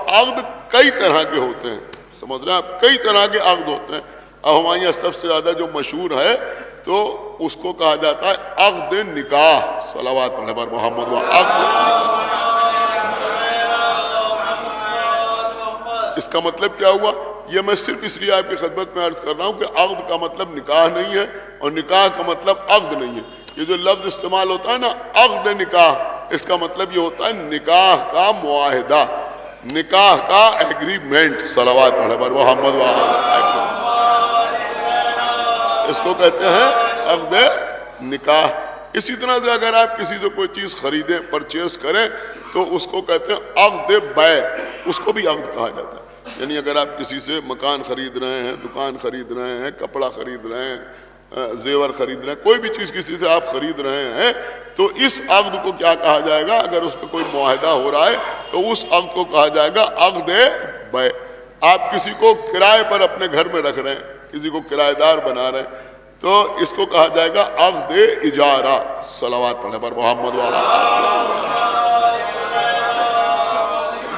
عقد کئی طرح کے ہوتے ہیں، سمجھ رہے ہیں آپ، کئی طرح کے عقد ہوتے ہیں. اب ہمارے یہاں سب سے زیادہ جو مشہور ہے تو اس کو کہا جاتا ہے عقد نکاح. صلوات پڑھے پر محمد. عقد اس کا مطلب کیا ہوا؟ یہ میں صرف اس لیے آپ کی خدمت میں عرض کر رہا ہوں کہ عقد کا مطلب نکاح نہیں ہے اور نکاح کا مطلب عقد نہیں ہے. یہ جو لفظ استعمال ہوتا ہے نا عقد نکاح، اس کا مطلب یہ ہوتا ہے نکاح کا معاہدہ، نکاح کا ایگریمنٹ. صلوات پڑھے پر محمد. اس کو کہتے ہیں عقد نکاح. اسی طرح سے اگر آپ کسی سے کوئی چیز خریدیں، پرچیز کریں، تو اس کو کہتے ہیں عقد بیع. اس کو بھی عقد کہا جاتا ہے. یعنی اگر آپ کسی سے مکان خرید رہے ہیں، دکان خرید رہے ہیں، کپڑا خرید رہے ہیں، زیور خرید رہے ہیں، کوئی بھی چیز کسی سے آپ خرید رہے ہیں، تو اس عقد کو کیا کہا جائے گا؟ اگر اس پہ کوئی معاہدہ ہو رہا ہے تو اس عقد کو کہا جائے گا عقد بیع. آپ کسی کو کرائے پر اپنے گھر میں رکھ رہے ہیں، کسی کو کرایہ دار بنا رہے ہیں، تو اس کو کہا جائے گا عقد اجارہ. صلوات پڑھنے پر محمد.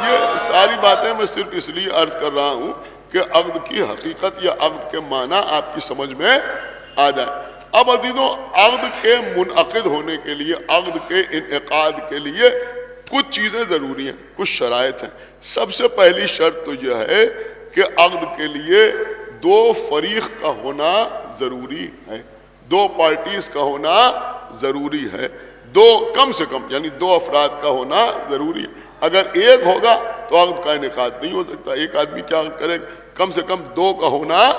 یہ ساری باتیں میں صرف اس لیے عرض کر رہا ہوں کہ عقد کی حقیقت یا عقد کے معنی آپ کی سمجھ میں آ جائے. اب عزیزوں، عقد کے منعقد ہونے کے لیے، عقد کے انعقاد کے لیے کچھ چیزیں ضروری ہیں، کچھ شرائط ہیں. سب سے پہلی شرط تو یہ ہے کہ عقد کے لیے دو فریق کا ہونا ضروری ہے، دو پارٹیز کا ہونا ضروری ہے، دو کم سے کم یعنی دو افراد کا ہونا ضروری ہے. اگر ایک ہوگا تو عقد کا انعقاد نہیں ہو سکتا. ایک آدمی کیا عقد کرے گا؟ کم سے کم دو کا ہونا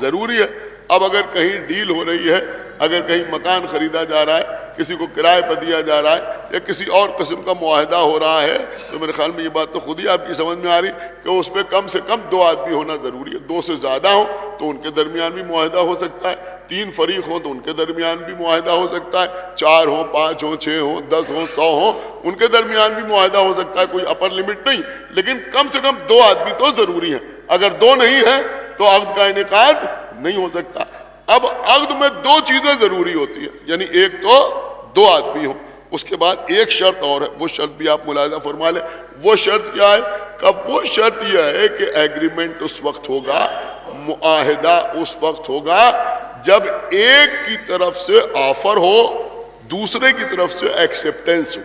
ضروری ہے. اب اگر کہیں ڈیل ہو رہی ہے، اگر کہیں مکان خریدا جا رہا ہے، کسی کو کرائے پر دیا جا رہا ہے، یا کسی اور قسم کا معاہدہ ہو رہا ہے، تو میرے خیال میں یہ بات تو خود ہی آپ کی سمجھ میں آ رہی کہ اس پہ کم سے کم دو آدمی ہونا ضروری ہے. دو سے زیادہ ہوں تو ان کے درمیان بھی معاہدہ ہو سکتا ہے، تین فریق ہوں تو ان کے درمیان بھی معاہدہ ہو سکتا ہے، چار ہوں، پانچ ہوں، 6 ہوں، 10 ہوں، 100 ہوں، ان کے درمیان بھی معاہدہ ہو سکتا ہے. کوئی اپر لمٹ نہیں، لیکن کم سے کم دو آدمی تو ضروری ہیں. اگر دو نہیں ہیں تو عقد کا انعقاد نہیں ہو سکتا. اب عقد میں دو چیزیں ضروری ہوتی ہیں، یعنی ایک تو دو آدمی ہوں. اس کے بعد ایک شرط اور ہے، وہ شرط بھی آپ ملاحظہ فرما لیں. وہ شرط کیا ہے؟ کہ وہ شرط یہ ہے کہ ایگریمنٹ اس وقت ہوگا، معاہدہ اس وقت ہوگا جب ایک کی طرف سے آفر ہو، دوسرے کی طرف سے ایکسیپٹنس ہو.